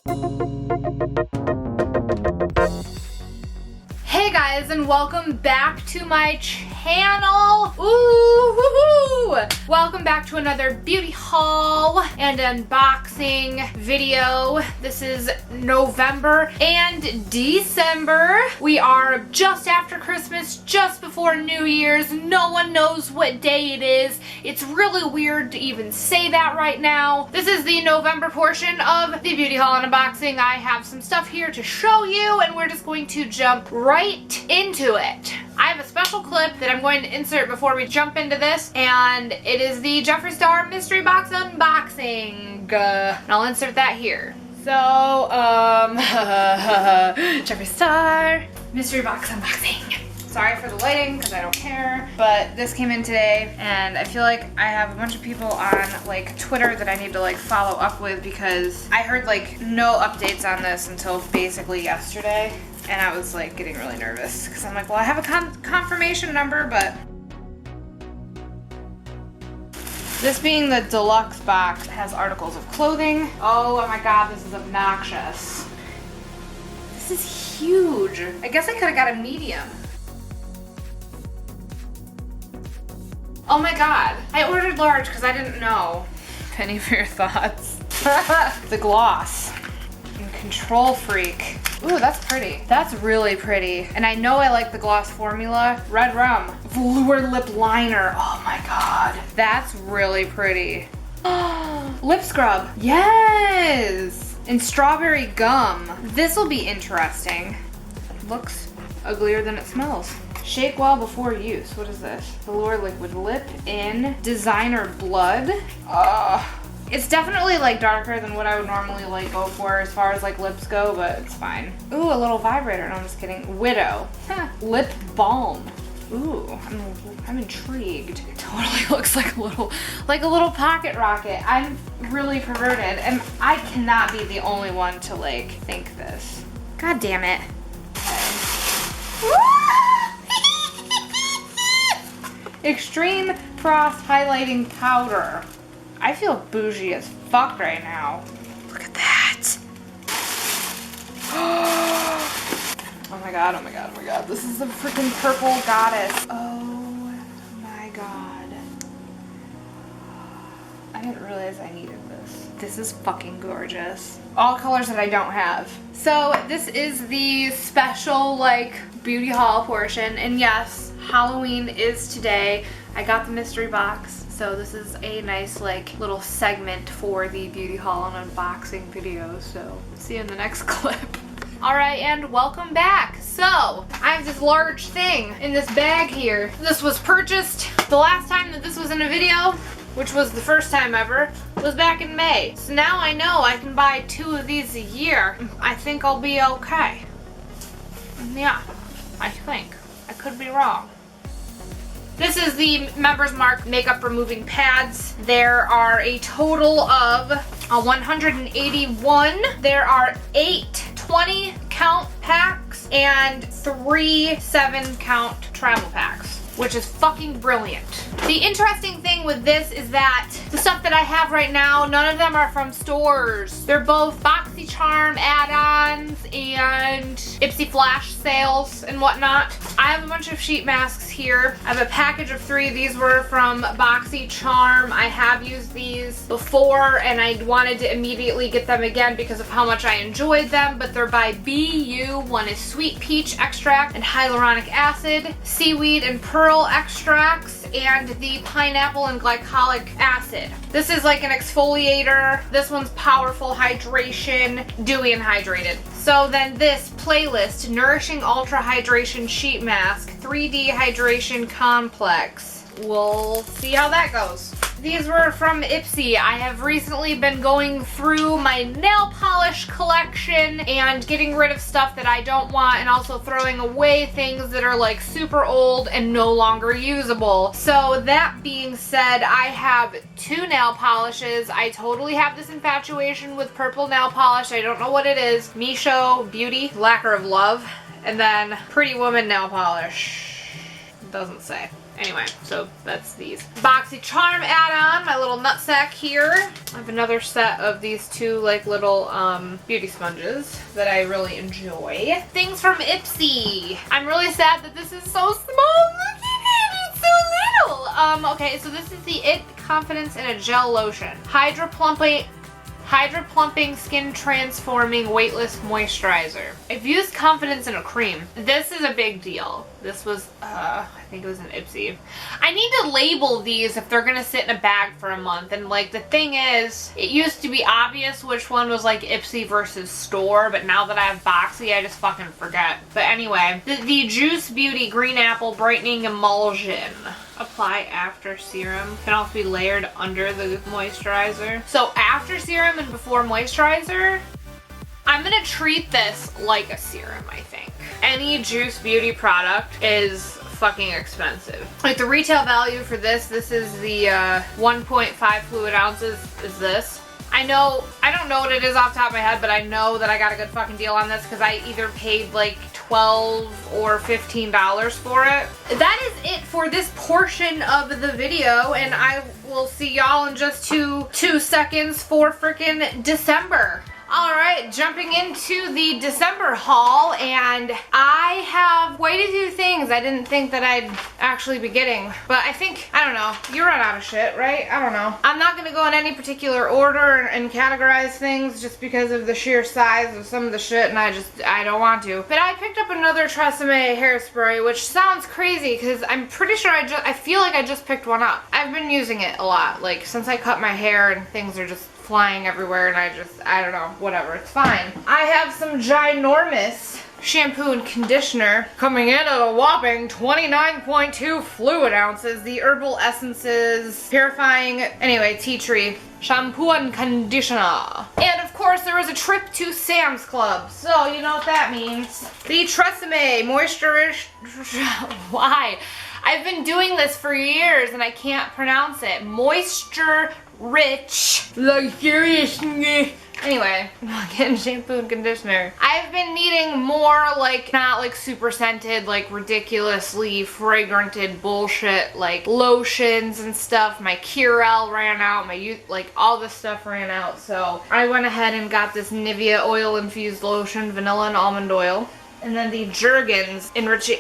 Hey guys, and welcome back to my channel. Ooh, woohoo! Welcome back to another beauty haul and unboxing video. This is November and December. We are just after Christmas, just before New Year's. No one knows what day it is. It's really weird to even say that right now. This is the November portion of the beauty haul and unboxing. I have some stuff here to show you, and we're just going to jump right into it. I have a special clip that I'm going to insert before we jump into this, and it is the Jeffree Star mystery box unboxing. And I'll insert that here. So, Jeffree Star mystery box unboxing. Sorry for the lighting, because I don't care, but this came in today, and I feel like I have a bunch of people on like Twitter that I need to like follow up with, because I heard like no updates on this until basically yesterday, and I was like getting really nervous, because I'm like, well, I have a confirmation number, but this being the deluxe box, it has articles of clothing. Oh my god, this is obnoxious. This is huge. I guess I could have got a medium. Oh my god, I ordered large because I didn't know. Penny for your thoughts. The gloss. And Control Freak. Ooh, that's pretty. That's really pretty. And I know I like the gloss formula. Red Rum. Velour lip liner. Oh my god. That's really pretty. Lip scrub. Yes! And strawberry gum. This will be interesting. Looks uglier than it smells. Shake well before use. What is this? Velour liquid lip in designer blood. It's definitely like darker than what I would normally like go for as far as like lips go, but it's fine. Ooh, a little vibrator. No, I'm just kidding. Widow. Lip balm. Ooh, I'm intrigued. It totally looks like a little pocket rocket. I'm really perverted, and I cannot be the only one to like think this. God damn it. Okay. Extreme Frost Highlighting Powder. I feel bougie as fuck right now. Look at that. Oh my god, oh my god, oh my god. This is a freaking purple goddess. Oh my god. I didn't realize I needed this. This is fucking gorgeous. All colors that I don't have. So this is the special like beauty haul portion, and yes, Halloween is today. I got the mystery box, so this is a nice like little segment for the beauty haul and unboxing video, so see you in the next clip. Alright, and welcome back. So, I have this large thing in this bag here. This was purchased the last time that this was in a video, which was the first time ever, was back in May. So now I know I can buy 2 of these a year. I think I'll be okay. Yeah, I think. I could be wrong. This is the Members Mark makeup removing pads. There are a total of 181. There are 8 20 count packs and 3 7 count travel packs, which is fucking brilliant. The interesting thing with this is that the stuff that I have right now, none of them are from stores. They're both BoxyCharm add-ons and Ipsy flash sales and whatnot. I have a bunch of sheet masks here. I have a package of 3. These were from BoxyCharm. I have used these before, and I wanted to immediately get them again because of how much I enjoyed them, but they're by BU. One is sweet peach extract and hyaluronic acid, seaweed and pearl extracts, and the pineapple and glycolic acid. This is like an exfoliator. This one's powerful hydration, dewy and hydrated. So then this playlist, Nourishing Ultra Hydration Sheet Mask, 3D Hydration Complex. We'll see how that goes. These were from Ipsy. I have recently been going through my nail polish collection and getting rid of stuff that I don't want, and also throwing away things that are like super old and no longer usable. So that being said, I have 2 nail polishes. I totally have this infatuation with purple nail polish. I don't know what it is. Misho Beauty, Lacquer of Love, and then Pretty Woman nail polish. Doesn't say. Anyway, so that's these. BoxyCharm add-on, my little nutsack here. I have another set of these two like little beauty sponges that I really enjoy. Things from Ipsy. I'm really sad that this is so small. Look at it, it's so little. Okay, so this is the It Confidence in a Gel Lotion. Hydra Plumping Skin Transforming Weightless Moisturizer. I've used Confidence in a cream. This is a big deal. This was, I think it was an Ipsy. I need to label these if they're gonna sit in a bag for a month. And like the thing is, it used to be obvious which one was like Ipsy versus store, but now that I have Boxy, I just fucking forget. But anyway, the Juice Beauty Green Apple Brightening Emulsion. Apply after serum. Can also be layered under the moisturizer. So after serum and before moisturizer, I'm gonna treat this like a serum, I think. Any Juice Beauty product is fucking expensive. Like the retail value for this is the 1.5 fluid ounces is this. I don't know what it is off the top of my head, but I know that I got a good fucking deal on this because I either paid like $12 or $15 for it. That is it for this portion of the video, and I will see y'all in just two seconds for freaking December. Alright, jumping into the December haul, and I have quite a few things I didn't think that I'd actually be getting. But I think, I don't know, you run out of shit, right? I don't know. I'm not gonna go in any particular order and categorize things just because of the sheer size of some of the shit, and I don't want to. But I picked up another Tresemme hairspray, which sounds crazy because I'm pretty sure I feel like I just picked one up. I've been using it a lot, like since I cut my hair and things are just flying everywhere, and I don't know, whatever, it's fine. I have some ginormous shampoo and conditioner coming in at a whopping 29.2 fluid ounces. The Herbal Essences Purifying, anyway, Tea Tree shampoo and conditioner. And of course there was a trip to Sam's Club, so you know what that means. The Tresemme why? I've been doing this for years and I can't pronounce it. Moisture Rich Luxurious. Anyway, I'm getting shampoo and conditioner. I've been needing more like, not like super scented, like ridiculously fragranted bullshit, like lotions and stuff. My Curel ran out, like all this stuff ran out. So I went ahead and got this Nivea oil infused lotion, vanilla and almond oil. And then the Jergens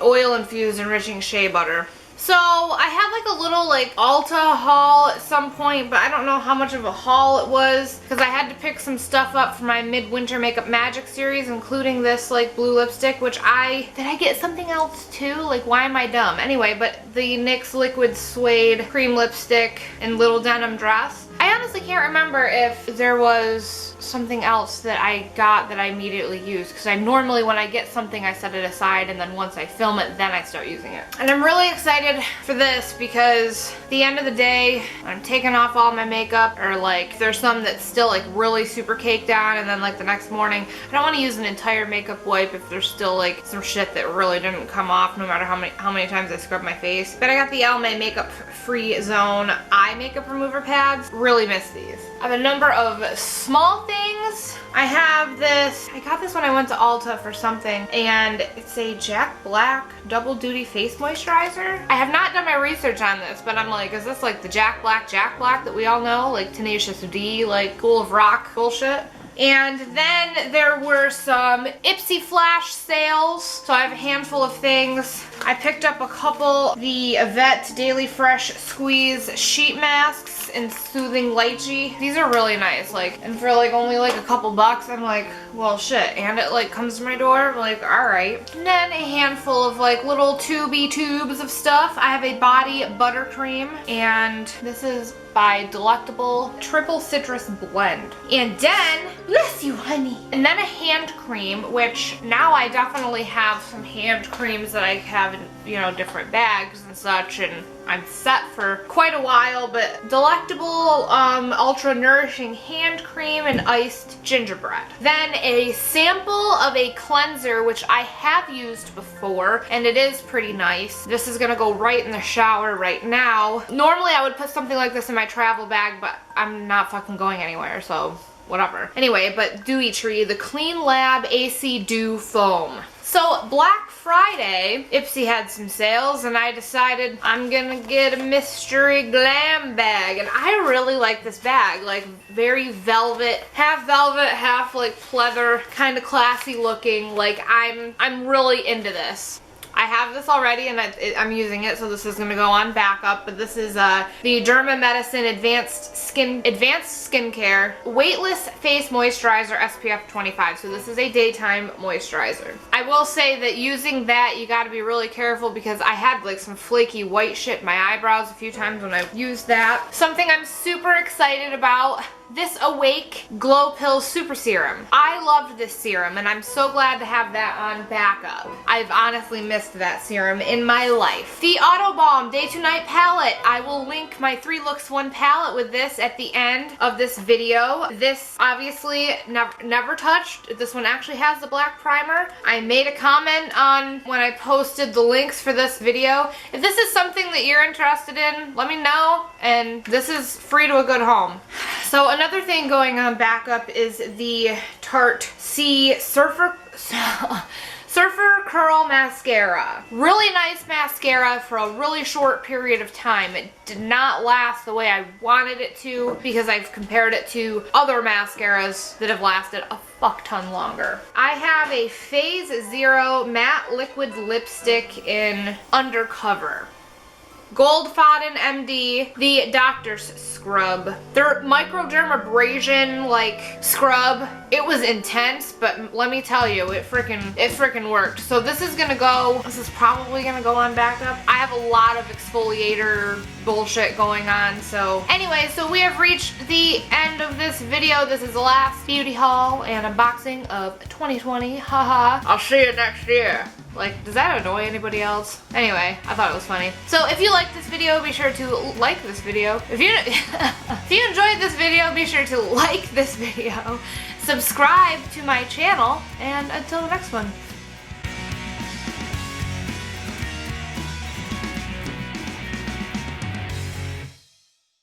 oil infused enriching shea butter. So I had like a little like Ulta haul at some point, but I don't know how much of a haul it was because I had to pick some stuff up for my Midwinter Makeup Magic series, including this like blue lipstick, which did I get something else too? Like, why am I dumb? Anyway, but the NYX Liquid Suede cream lipstick and little denim dress. I honestly can't remember if there was something else that I got that I immediately used, because I normally, when I get something, I set it aside, and then once I film it, then I start using it. And I'm really excited for this because at the end of the day, I'm taking off all my makeup, or like there's some that's still like really super caked on, and then like the next morning, I don't want to use an entire makeup wipe if there's still like some shit that really didn't come off, no matter how many times I scrub my face. But I got the Almay Makeup Free Zone eye makeup remover pads. Really miss these. I have a number of small things. I have this, I got this when I went to Ulta for something, and it's a Jack Black Double Duty Face Moisturizer. I have not done my research on this, but I'm like, is this like the Jack Black that we all know? Like Tenacious D, like School of Rock bullshit? And then there were some Ipsy flash sales, so I have a handful of things. I picked up a couple, the Yvette Daily Fresh Squeeze Sheet Masks in Soothing Lychee. These are really nice, like, and for like only like a couple bucks, I'm like, well shit, and it like comes to my door, I'm like, alright. And then a handful of like little tubes of stuff. I have a body buttercream, and this is by Delectable Triple Citrus Blend. And then, bless you honey, and then a hand cream, which now I definitely have some hand creams that I have in, you know, different bags and such, and I'm set for quite a while. But Delectable Ultra Nourishing Hand Cream and Iced Gingerbread. Then a sample of a cleanser, which I have used before, and it is pretty nice. This is gonna go right in the shower right now. Normally I would put something like this in my travel bag, but I'm not fucking going anywhere, so whatever. Anyway, but Dewy Tree, the Clean Lab AC Dew Foam. So Black Friday, Ipsy had some sales and I decided I'm gonna get a mystery glam bag. And I really like this bag, like very velvet, half like pleather, kind of classy looking. Like I'm really into this. I have this already and I'm using it, so this is gonna go on backup, but this is the Derma Medicine Advanced Skincare Weightless Face Moisturizer SPF 25. So this is a daytime moisturizer. I will say that using that, you gotta be really careful because I had like some flaky white shit in my eyebrows a few times when I used that. Something I'm super excited about, this Awake Glow Pill Super Serum. I loved this serum and I'm so glad to have that on backup. I've honestly missed that serum in my life. The Auto Balm Day to Night Palette. I will link my 3 Looks 1 palette with this at the end of this video. This obviously never touched. This one actually has the black primer. I made a comment on when I posted the links for this video. If this is something that you're interested in, let me know, and this is free to a good home. So another thing going on backup is the Tarte C Surfer Curl Mascara. Really nice mascara for a really short period of time. It did not last the way I wanted it to because I've compared it to other mascaras that have lasted a fuck ton longer. I have a Phase Zero Matte Liquid Lipstick in Undercover. Gold Fodden MD, the Doctor's Scrub. Their microdermabrasion like scrub, it was intense, but let me tell you, it freaking worked. So this is probably gonna go on backup. I have a lot of exfoliator bullshit going on, so anyway, so we have reached the end of this video. This is the last beauty haul and unboxing of 2020, haha. I'll see you next year. Like, does that annoy anybody else? Anyway, I thought it was funny. So if you liked this video, be sure to like this video. If you enjoyed this video, be sure to like this video, subscribe to my channel, and until the next one.